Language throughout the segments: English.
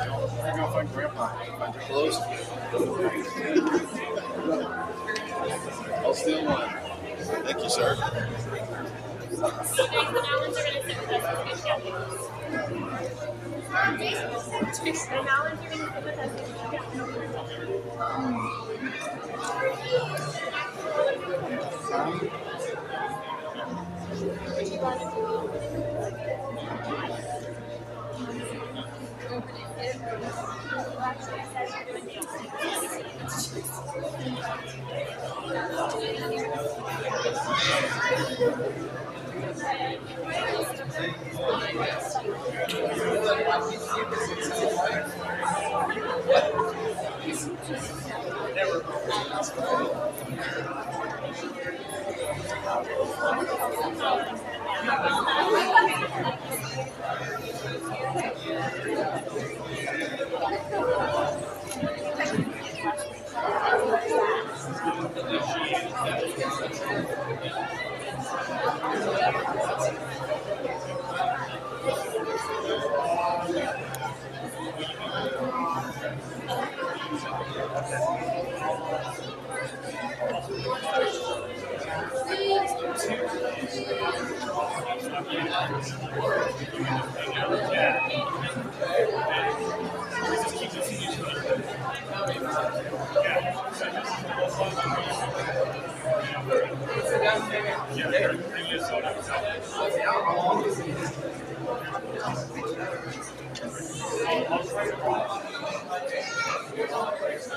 I'm gonna find Grandpa. Find your clothes. I'll steal one. Thank you, sir. So guys, the Allens are going to sit with us as good family. The Allens are going to sit with us as good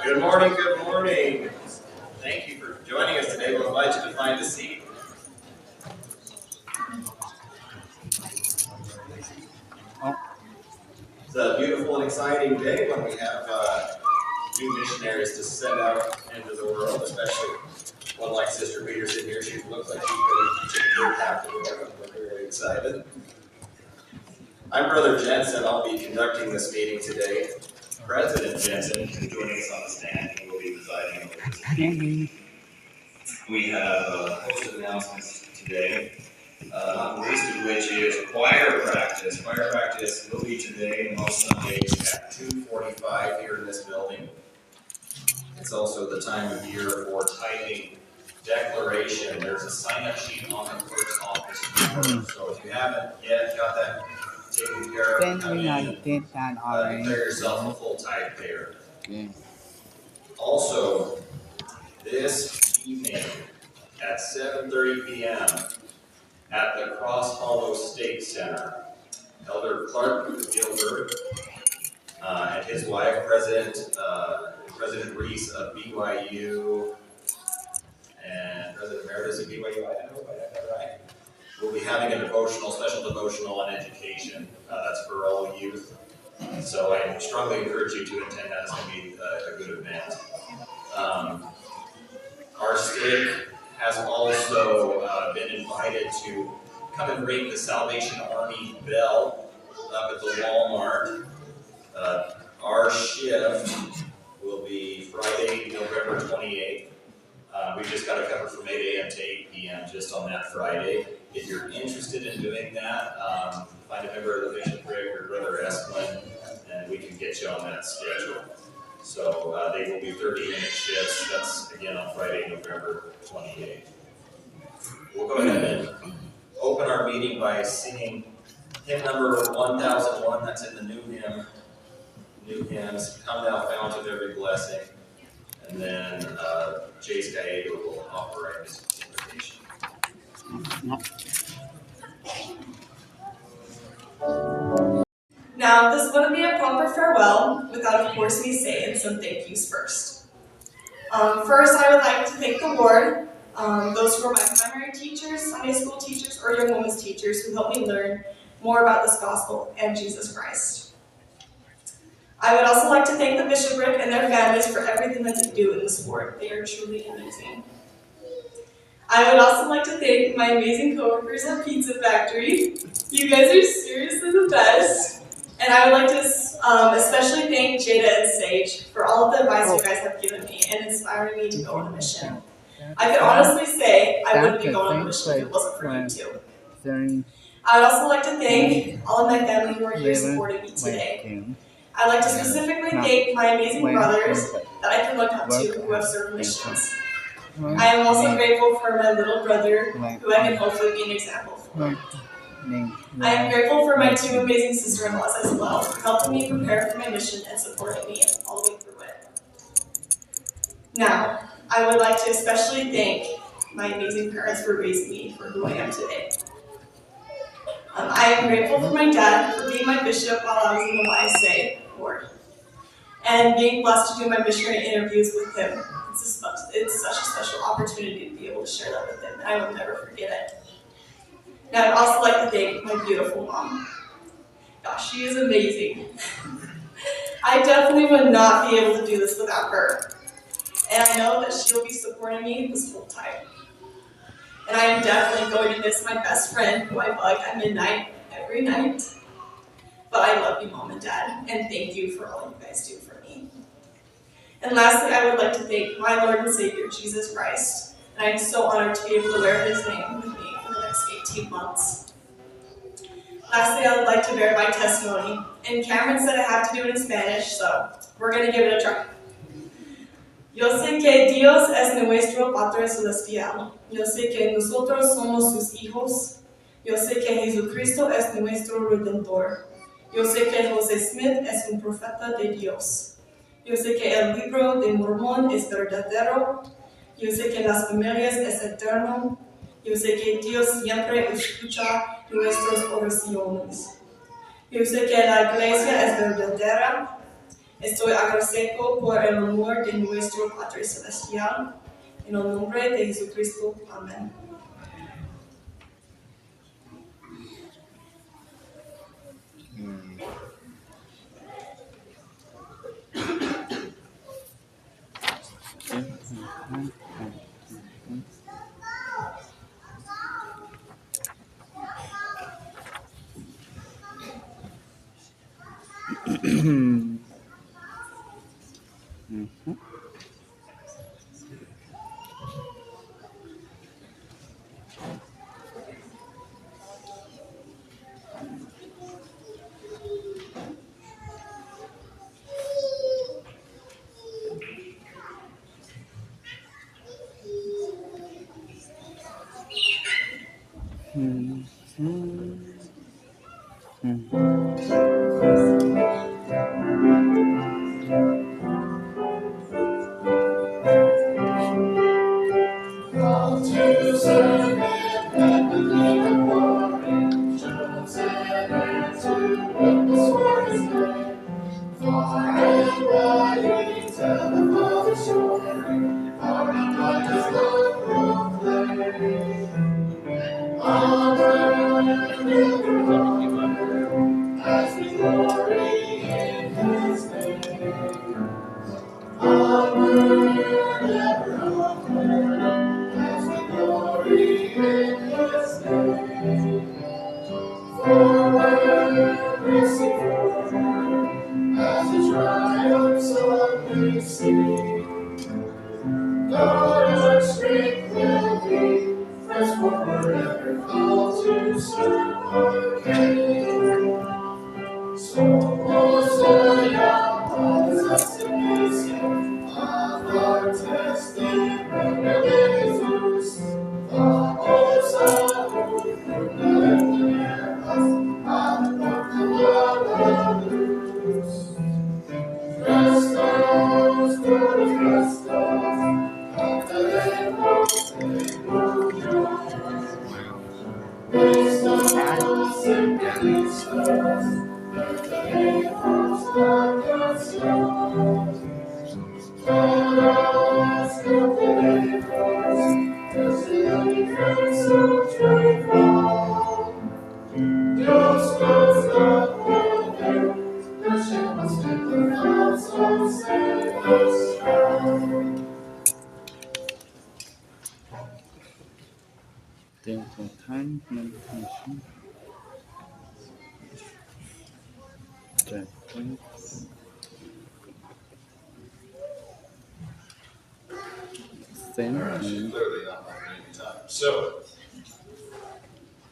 Good morning, good morning. Thank you for joining us today. We'll invite you to find a seat. It's a beautiful and exciting day when we have new missionaries to send out into the world, especially one like Sister Peterson here. She looks like she's ready to take a good half of the world. We're very excited. I'm Brother Jensen. I'll be conducting this meeting today. President Jensen is joining us on the stand. He will be presiding over this meeting. We have a host of announcements today, not the least of which is choir practice. Choir practice will be today and most Sundays at 2:45 here in this building. It's also the time of year for tithing declaration. There's a sign-up sheet on the clerk's office. So if you haven't yet got that taken care of, come in and declare yourself a full tithe payer. Also, this evening at 7:30 p.m. at the Cross Hollow State Center, Elder Clark Gilbert and his wife, President Reese of BYU, and President Emeritus of BYU, I hope I got that right. We'll be having a special devotional on education. That's for all youth. So I strongly encourage you to attend that. It's going to be a good event. Our stake has also been invited to come and ring the Salvation Army bell up at the Walmart. Our shift will be Friday, November 28th. We've just got a cover from 8 a.m. to 8 p.m. just on that Friday. If you're interested in doing that, find a member of the bishopric or Brother Esplin, and we can get you on that schedule. So they will be 30-minute shifts. That's, again, on Friday, November 28th. We'll go ahead and open our meeting by singing hymn number 1001. That's in the new hymn. New hymns, Come Thou Fount of Every Blessing. And then Jace Gallego will offer his invitation. Now, this wouldn't be a proper farewell without, of course, me saying some thank yous first. First, I would like to thank the Lord, those who are my primary teachers, Sunday school teachers, or young women's teachers who helped me learn more about this gospel and Jesus Christ. I would also like to thank the bishopric and their families for everything that they do in the sport. They are truly amazing. I would also like to thank my amazing coworkers at Pizza Factory. You guys are seriously the best. And I would like to especially thank Jada and Sage for all of the advice you guys have given me and inspiring me to go on a mission. I could honestly say I wouldn't be going on a mission if it wasn't for you two. I would also like to thank all of my family who are here supporting me today. I'd like to specifically thank my amazing brothers that I can look up to who have served missions. I am also grateful for my little brother who I can hopefully be an example for. I am grateful for my 2 amazing sister-in-laws as well, for helping me prepare for my mission and supporting me all the way through it. Now, I would like to especially thank my amazing parents for raising me for who I am today. I am grateful for my dad for being my bishop while I was in the YSA board, and being blessed to do my missionary interviews with him. It's such a special opportunity to be able to share that with him, and I will never forget it. Now, I'd also like to thank my beautiful mom. Gosh, she is amazing. I definitely would not be able to do this without her, and I know that she'll be supporting me this whole time. And I am definitely going to miss my best friend, who I bug at midnight every night. But I love you, Mom and Dad, and thank you for all you guys do for me. And lastly, I would like to thank my Lord and Savior, Jesus Christ. And I am so honored to be able to wear his name with me for the next 18 months. Lastly, I would like to bear my testimony. And Cameron said I have to do it in Spanish, so we're going to give it a try. Yo sé que Dios es nuestro Padre Celestial. Yo sé que nosotros somos sus hijos. Yo sé que Jesucristo es nuestro Redentor. Yo sé que José Smith es un profeta de Dios. Yo sé que el libro de Mormón es verdadero. Yo sé que las familias es eterno. Yo sé que Dios siempre escucha nuestras oraciones. Yo sé que la iglesia es verdadera. Estoy agradecido por el amor de nuestro Padre Celestial. En el nombre de Jesucristo. Amén. Clearly not having any time. So,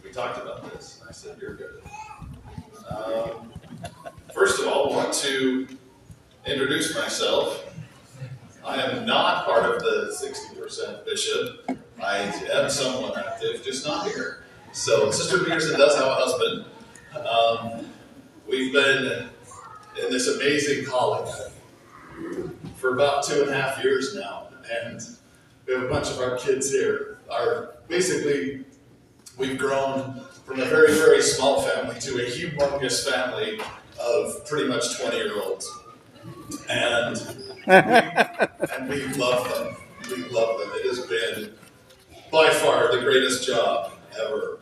we talked about this, and I said, you're good. First of all, one want to introduce myself. I am not part of the 60% bishop. I am somewhat active, just not here. So Sister Peterson does have a husband. We've been in this amazing calling for about 2.5 years now, and we have a bunch of our kids here. Basically, we've grown from a very, very small family to a humongous family of pretty much 20-year-olds. And we love them. We love them. It has been by far the greatest job ever.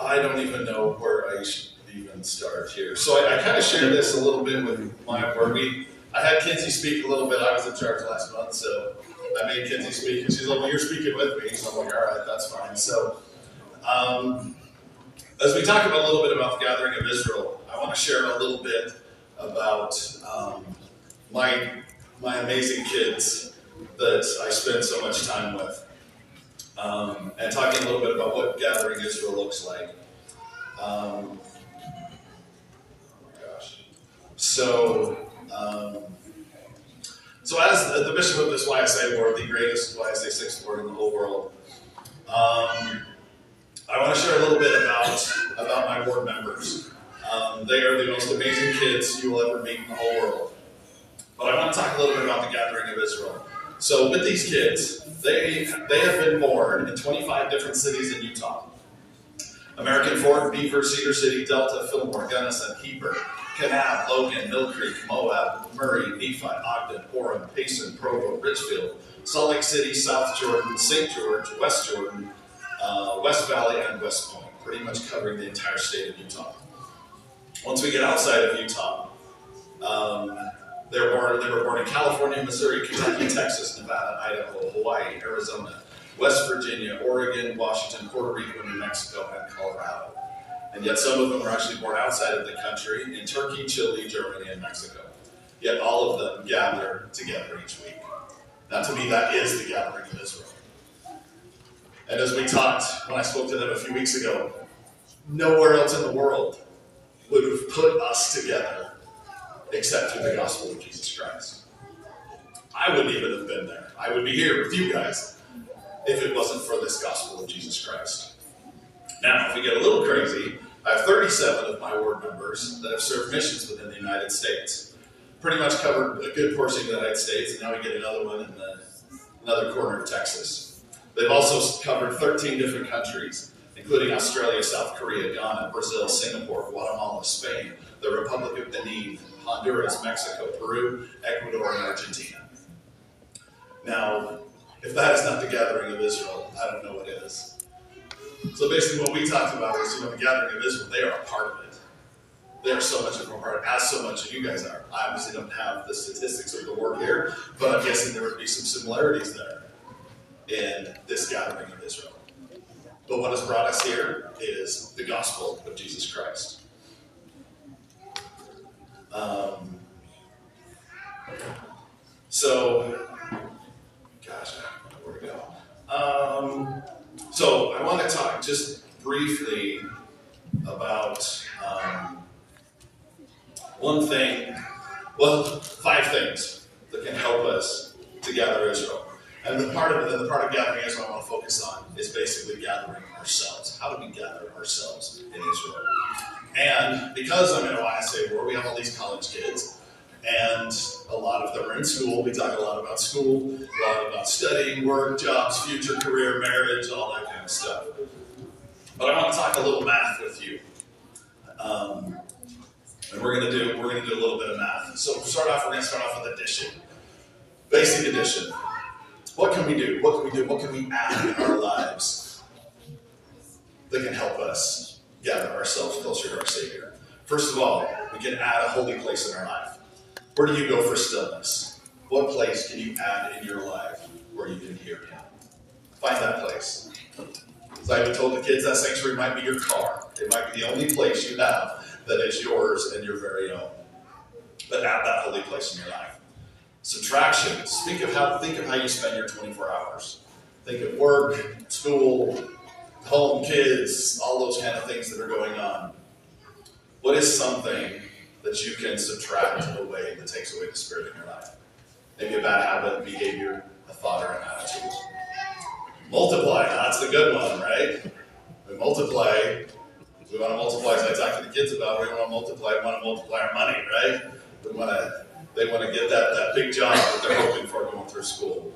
I don't even know where I should even start here. So I kind of shared this a little bit with my work. I had Kinsey speak a little bit. I was in charge last month, so I made Kinsey speak, and she's like, well, you're speaking with me. So I'm like, all right, that's fine. So as we talk about a little bit about the Gathering of Israel, I want to share a little bit about my amazing kids that I spend so much time with, and talking a little bit about what Gathering Israel looks like. Oh my gosh. So as the bishop of this YSA board, the greatest YSA 6th board in the whole world, I want to share a little bit about my board members. They are the most amazing kids you will ever meet in the whole world. But I want to talk a little bit about the Gathering of Israel. So with these kids, they have been born in 25 different cities in Utah. American Fork, Beaver, Cedar City, Delta, Fillmore, Gunnison, Heber, Kanab, Logan, Mill Creek, Moab, Murray, Nephi, Ogden, Orem, Payson, Provo, Richfield, Salt Lake City, South Jordan, St. George, West Jordan, West Valley, and West Point, pretty much covering the entire state of Utah. Once we get outside of Utah, they were born in California, Missouri, Kentucky, Texas, Nevada, Idaho, Hawaii, Arizona, West Virginia, Oregon, Washington, Puerto Rico, New Mexico, and Colorado. And yet some of them were actually born outside of the country, in Turkey, Chile, Germany, and Mexico. Yet all of them gather together each week. Now to me, that is the Gathering of Israel. And as we talked, when I spoke to them a few weeks ago, nowhere else in the world would have put us together except through the gospel of Jesus Christ. I wouldn't even have been there. I would be here with you guys if it wasn't for this gospel of Jesus Christ. Now, if we get a little crazy, I have 37 of my ward members that have served missions within the United States. Pretty much covered a good portion of the United States, and now we get another one in another corner of Texas. They've also covered 13 different countries, including Australia, South Korea, Ghana, Brazil, Singapore, Guatemala, Spain, the Republic of Benin, Honduras, Mexico, Peru, Ecuador, and Argentina. Now, if that is not the Gathering of Israel, I don't know what is. So basically what we talked about is, the Gathering of Israel, they are a part of it. They are so much of a part, as so much as you guys are. I obviously don't have the statistics of the work here, but I'm guessing there would be some similarities there in this Gathering of Israel. But what has brought us here is the gospel of Jesus Christ. Gosh, I don't know where to go. So I want to talk just briefly about five things that can help us to gather Israel. And the part of gathering Israel I want to focus on is basically gathering ourselves. How do we gather ourselves in Israel? And because I'm in a YSA where we have all these college kids, and a lot of them are in school, we talk a lot about school, a lot about studying, work, jobs, future career, marriage, all that kind of stuff. But I want to talk a little math with you. And we're gonna do a little bit of math. So we're gonna start off with addition. Basic addition. What can we do? What can we add in our lives that can help us gather ourselves closer to our Savior? First of all, we can add a holy place in our life. Where do you go for stillness? What place can you add in your life where you can hear Him? Find that place. As I've been told the kids, that sanctuary might be your car. It might be the only place you have that is yours and your very own. But add that holy place in your life. Subtractions. Think of how you spend your 24 hours. Think of work, school, home, kids, all those kind of things that are going on. What is something that you can subtract away that takes away the spirit in your life. Maybe a bad habit, behavior, a thought, or an attitude. Multiply, now that's the good one, right? We multiply. We want to multiply, as I talk to the kids about, we want to multiply our money, right? They want to get that big job that they're hoping for going through school.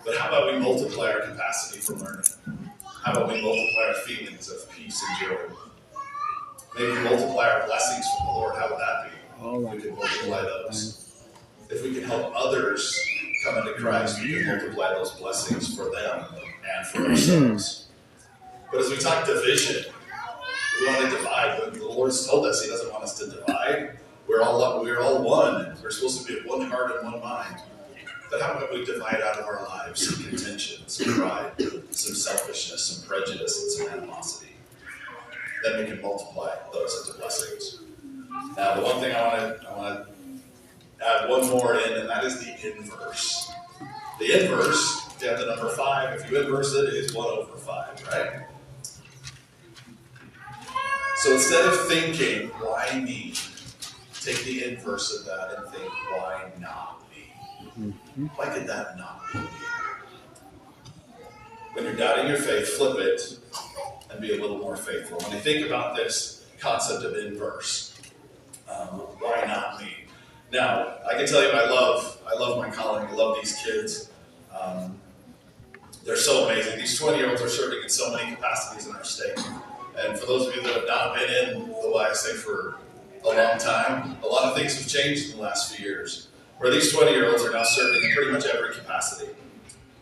But how about we multiply our capacity for learning? How about we multiply our feelings of peace and joy? Maybe multiply our blessings from the Lord. How would that be? We can multiply those. If we can help others come into Christ, we can multiply those blessings for them and for ourselves. But as we talk division, we want to divide. But the Lord's told us He doesn't want us to divide. We're all one. We're supposed to be of one heart and one mind. But how about we divide out of our lives some contention, some pride, some selfishness, some prejudice, and some animosity? Then we can multiply those into blessings. Now, the one thing I want to add one more in, and that is the inverse. The inverse, if you have the number 5, if you inverse it, it is 1 over 5, right? So instead of thinking, why me? Take the inverse of that and think, why not me? Why did that not be me? When you're doubting your faith, flip it and be a little more faithful. When you think about this concept of inverse, why not me? Now, I can tell you I love my calling. I love these kids. They're so amazing. These 20-year-olds are serving in so many capacities in our state. And for those of you that have not been in the YSA for a long time, a lot of things have changed in the last few years, where these 20-year-olds are now serving in pretty much every capacity.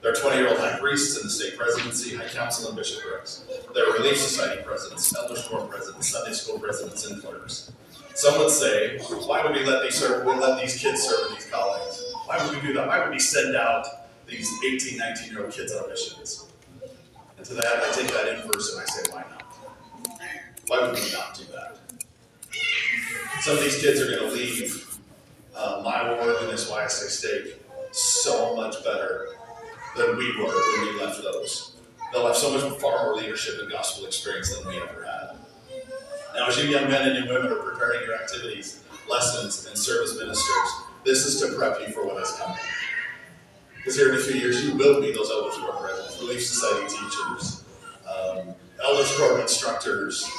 They're 20-year-old high priests in the state presidency, high council, and bishoprics. They're Relief Society presidents, elders board presidents, Sunday school presidents, and clerks. Some would say, why would we let these kids serve in these callings? Why would we do that? Why would we send out these 18, 19-year-old kids on missions? And to that, I take that inverse and I say, why not? Why would we not do that? Some of these kids are going to leave my ward in this YSA stake so much better than we were when we left those. They'll have so much far more leadership and gospel experience than we ever had. Now, as you young men and young women are preparing your activities, lessons, and service ministers, this is to prep you for what is coming. Because here in a few years, you will be those elders board presidents, Relief Society teachers, elders program instructors,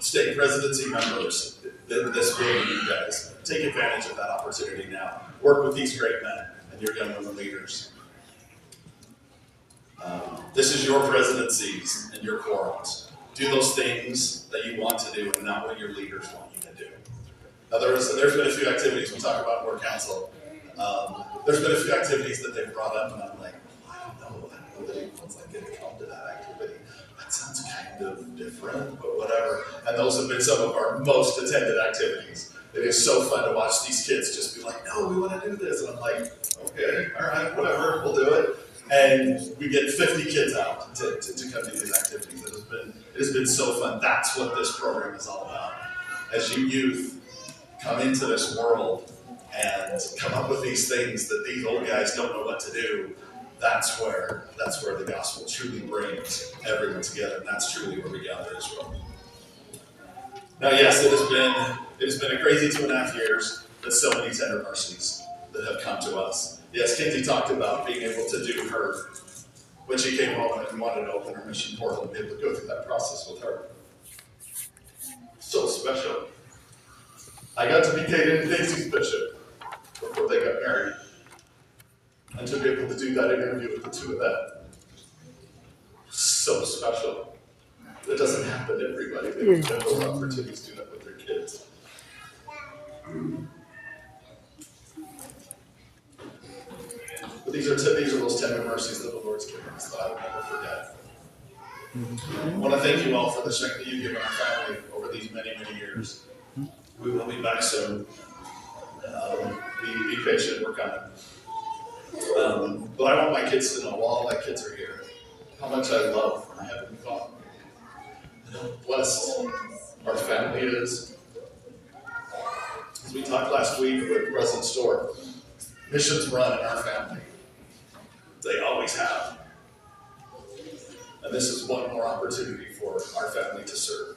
state presidency members. This will be you guys. Take advantage of that opportunity now. Work with these great men and your young women leaders. This is your presidencies and your quorums. Do those things that you want to do and not what your leaders want you to do. Now, there's been a few activities we talk about in Ward Council. There's been a few activities that they've brought up, and I'm like, I don't know that anyone's like going to come to that activity. That sounds kind of different, but whatever. And those have been some of our most attended activities. It is so fun to watch these kids just be like, no, we want to do this. And I'm like, okay, all right, whatever, we'll do it. And we get 50 kids out to come to these activities. It has been so fun. That's what this program is all about. As you youth come into this world and come up with these things that these old guys don't know what to do, that's where the gospel truly brings everyone together, and that's truly where we gather as well. Now, yes, it has been a crazy 2.5 years, but so many tender mercies that have come to us. Yes, Kinsey talked about being able to do her when she came home and wanted to open her mission portal and be able to go through that process with her. So special. I got to be Kate and Daisy's bishop before they got married. And to be able to do that interview with the two of them. So special. That doesn't happen to everybody. They don't get those opportunities to do that with their kids. But these are those tender mercies that the Lord's given us that I will never forget. I want to thank you all for the strength that you've given our family over these many, many years. We will be back soon. Be patient, we're coming. But I want my kids to know, while all my kids are here, how much I love my Heavenly Father. And how blessed our family is. As we talked last week with President Storr, missions run in our family. They always have. And this is one more opportunity for our family to serve.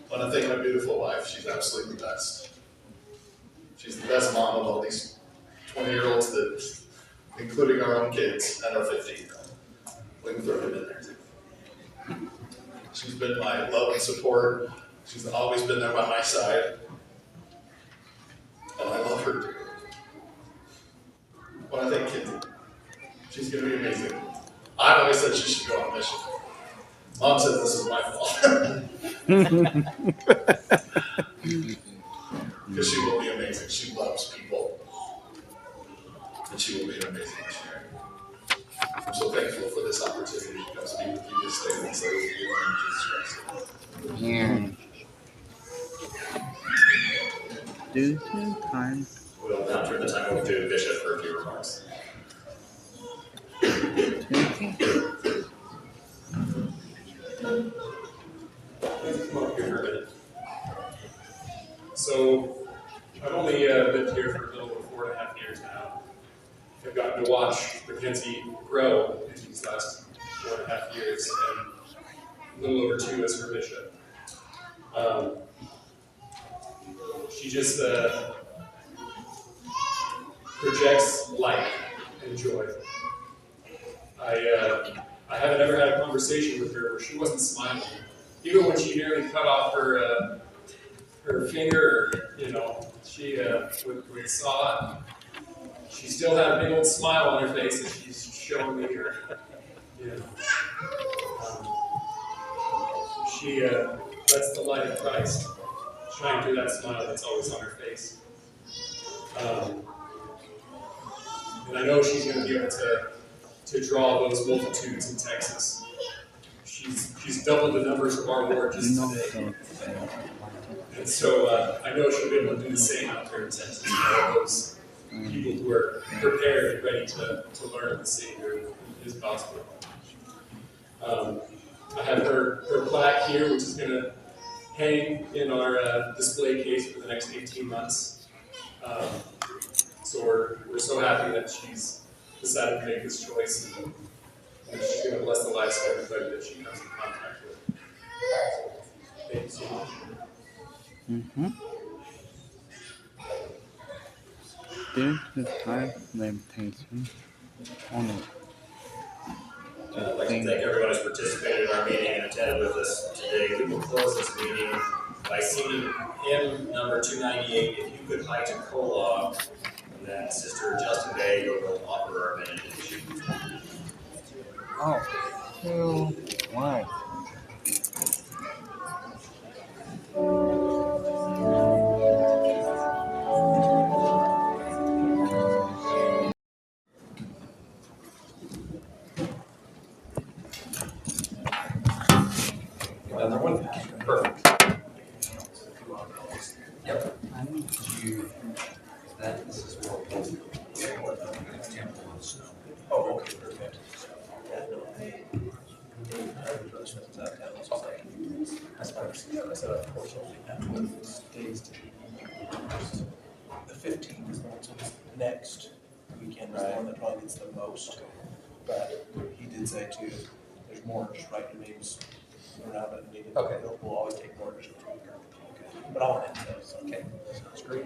When I think of my beautiful wife, she's absolutely the best. She's the best mom of all these 20-year-olds, that, including our own kids and our 15-year-old. We can throw him in there too. She's been my love and support. She's always been there by my side. And I love her too. When I think Kinsey, she's going to be amazing. I've always said she should go on a mission. Mom said this is my fault. Because she will be amazing. She loves people. And she will be an amazing missionary. I'm so thankful for this opportunity to come speak with you this day and say with you in Jesus Christ. Yeah. Do time. We'll now turn the time over to Bishop for a few remarks. Come up here for a minute. So, I've only lived here for a little over 4.5 years now. I've gotten to watch Mackenzie grow in these last 4.5 years, and a little over 2 as her bishop. She just projects light and joy. I haven't ever had a conversation with her where she wasn't smiling. Even when she nearly cut off her finger, you know, she we saw it. She still had a big old smile on her face, and she's showing me her. You know, she lets the light of Christ shine through that smile that's always on her face. And I know she's going to be able to draw those multitudes in Texas. She's doubled the numbers of our ward just today. And so I know she'll be able to do the same out there in Texas. All those people who are prepared and ready to learn of the Savior and His gospel. I have her plaque here, which is going to hang in our display case for the next 18 months. So we're so happy that she's decided to make this choice, and she's going to bless the lives of everybody that she comes in contact with. So, thank you so much. Mm-hmm. There's the time limitation on it. I'd like to thank everyone who's participated in our meeting and attended with us today. We will close this meeting by singing hymn number 298, If You Could Hide to Kolob, and then Sister Justin Bay will offer our benediction. Oh, why? Another one? Perfect. Yep. I need you, that this is what Oh, okay, perfect. The 15th is the one, so it's next weekend is the one that probably gets the most. But he did say too, there's more, just write your names around it. And Okay. We'll always take more just to week. But I'll let him know, so. Okay. Sounds great.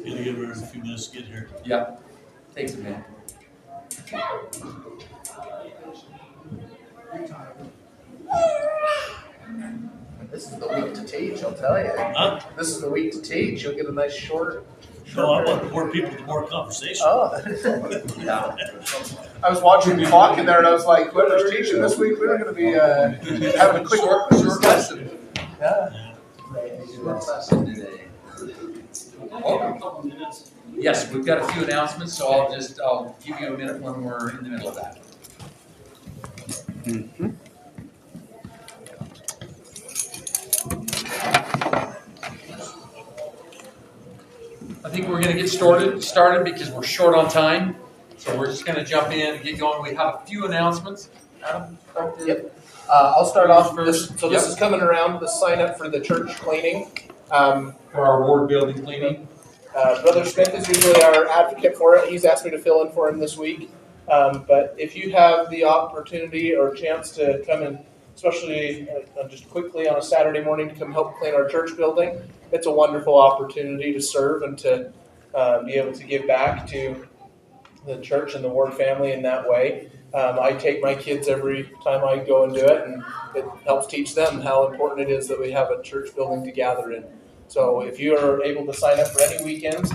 Need to give her a few minutes to get here. Yeah, takes a minute. This is the week to teach, I'll tell you. Huh? This is the week to teach. You'll get a nice short. No, I want more people to more conversation. Oh. Yeah. I was watching the clock in there and I was like, whoever's teaching this week, we're going to be having a quick short lesson. Yeah. Short lesson today. Yes, we've got a few announcements, so I'll give you a minute when we're in the middle of that. Mm-hmm. I think we're going to get started because we're short on time. So we're just going to jump in and get going. We have a few announcements. Adam? Yep. I'll start off First. first. So this is coming around, the sign up for the church cleaning. For our ward building cleaning. Brother Smith is usually our advocate for it. He's asked me to fill in for him this week. But if you have the opportunity or chance to come and, especially just quickly on a Saturday morning, to come help clean our church building, it's a wonderful opportunity to serve and to be able to give back to the church and the Ward family in that way. I take my kids every time I go and do it, and it helps teach them how important it is that we have a church building to gather in. So if you are able to sign up for any weekends,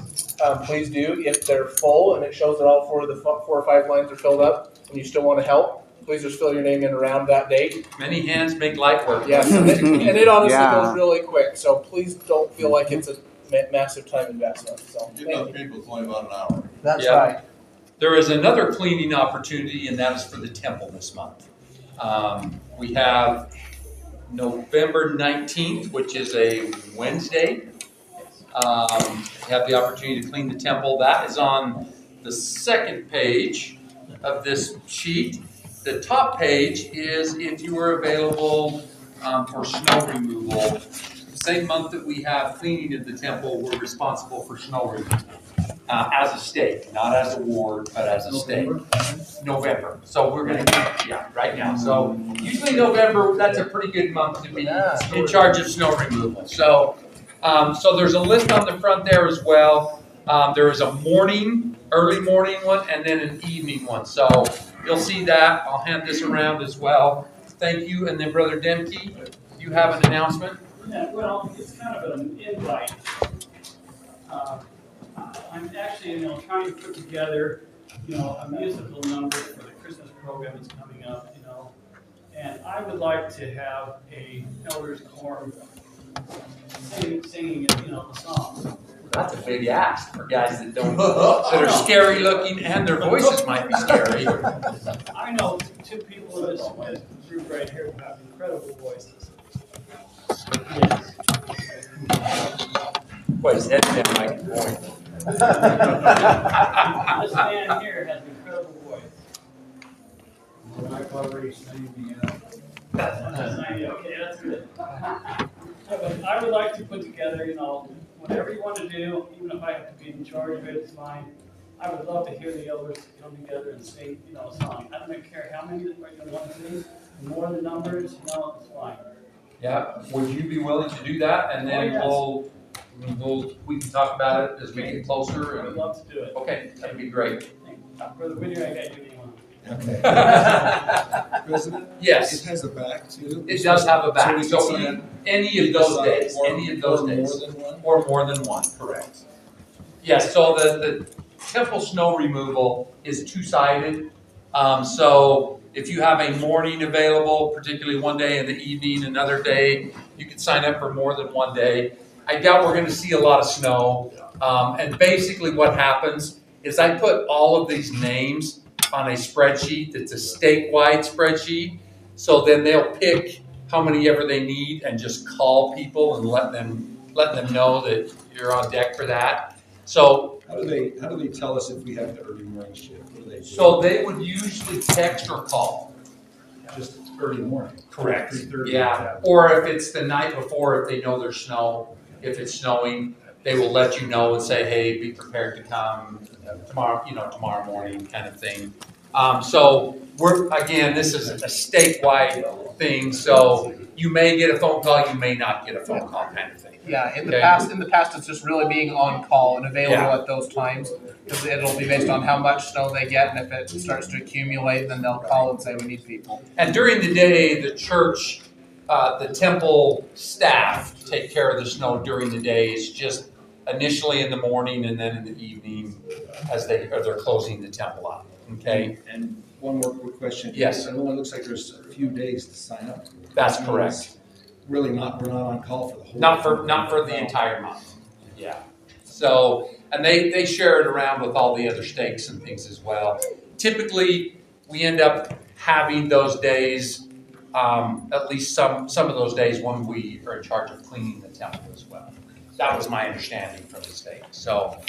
please do. If they're full and it shows that all 4 or 5 lines are filled up and you still want to help, please just fill your name in around that date. Many hands make light work. Yes, and it honestly goes really quick. So please don't feel like it's a massive time investment. So Give those people only about an hour. that's right. There is another cleaning opportunity, and that is for the temple this month. We have November 19th, which is a Wednesday. We have the opportunity to clean the temple. That is on the second page of this sheet. The top page is if you are available for snow removal. The same month that we have cleaning of the temple, we're responsible for snow removal. As a state, not as a ward, but as a state. November. So we're going to, right now. So usually November, that's a pretty good month to be in charge of snow removal. So, so there's a list on the front there as well. There is a early morning one, and then an evening one. So you'll see that. I'll hand this around as well. Thank you. And then Brother Demke, you have an announcement? Yeah, well, it's kind of an invite. I'm actually, trying to put together, a musical number for the Christmas program that's coming up, and I would like to have a elders quorum singing, the songs. That's a big ask for guys that don't, that are scary looking and their voices might be scary. I know 2 people in this group right here who have incredible voices. Yes. Boy, his head's down like a boy. This man here has an incredible voice. I've already seen Okay, that's good. But I would like to put together, whatever you want to do, even if I have to be in charge of it, it's fine. I would love to hear the elders come together and sing, a song. I don't care how many you want to sing, the more the numbers, it's fine. Yeah, would you be willing to do that? And then we can talk about it as we get closer. I would love to do it. Okay, that'd be great. Brother Whittier, I got you. Okay. President? Yes. It has a back too? It does have a back. So So any of those days, or more than one, correct. Yes, so the temple snow removal is 2-sided. So if you have a morning available, particularly one day, and the evening another day, you can sign up for more than one day. I doubt we're going to see a lot of snow. And basically what happens is I put all of these names on a spreadsheet that's a statewide spreadsheet. So then they'll pick how many ever they need and just call people and let them know that you're on deck for that. So How do they tell us if we have the early morning shift? What do they do? So they would usually text or call. Just early morning. Correct. 3:30. Yeah. Or if it's the night before, if they know there's snow, if it's snowing, they will let you know and say, hey, be prepared to come tomorrow morning kind of thing. So this is a statewide thing. So you may get a phone call, you may not get a phone call kind of thing. Yeah, in the past, it's just really being on call and available at those times. Because it'll be based on how much snow they get, and if it starts to accumulate, then they'll call and say we need people. And during the day, the church, the temple staff take care of the snow during the days, just initially in the morning and then in the evening as they're closing the temple up. Okay. And one more quick question. Yes. I know it looks like there's a few days to sign up. That's correct. Really we're not on call for the whole. Not for the entire month. Yeah. So, and they share it around with all the other stakes and things as well. Typically, we end up having those days, at least some of those days when we are in charge of cleaning the temple as well. That was my understanding from the state. So,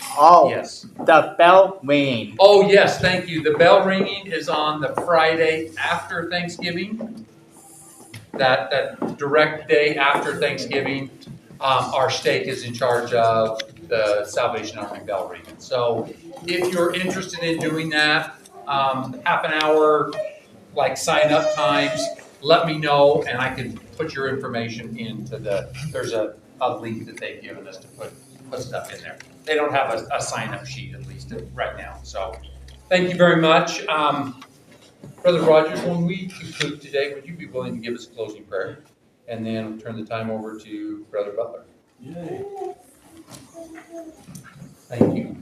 yes. The bell ringing. Oh, yes, thank you. The bell ringing is on the Friday after Thanksgiving. That direct day after Thanksgiving, our stake is in charge of the Salvation Army bell ringing. So if you're interested in doing that, half an hour, like sign up times, let me know and I can put your information into there's a link that they've given us to put stuff in there. They don't have a sign up sheet at least right now. So thank you very much. Brother Rogers, when we conclude today, would you be willing to give us a closing prayer? And then we'll turn the time over to Brother Butler. Yay. Thank you.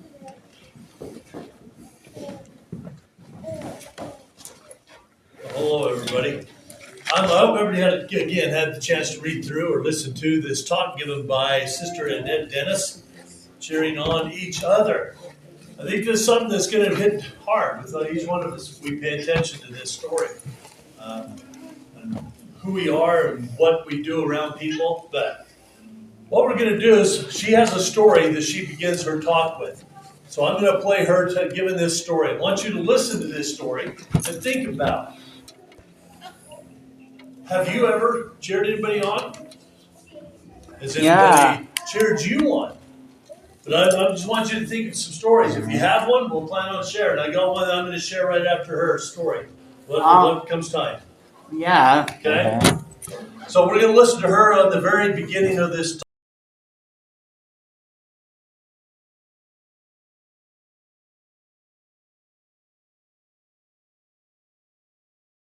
Hello, everybody. I hope everybody had the chance to read through or listen to this talk given by Sister Annette Dennis, cheering on each other. I think this is something that's going to hit hard with each one of us if we pay attention to this story. And who we are and what we do around people. But what we're going to do is, she has a story that she begins her talk with. So I'm going to play her giving this story. I want you to listen to this story and think about it. Have you ever cheered anybody on? Has anybody cheered you on? But I just want you to think of some stories. If you have one, we'll plan on sharing. I got one that I'm going to share right after her story. What comes time? Yeah. Okay? So we're going to listen to her on the very beginning of this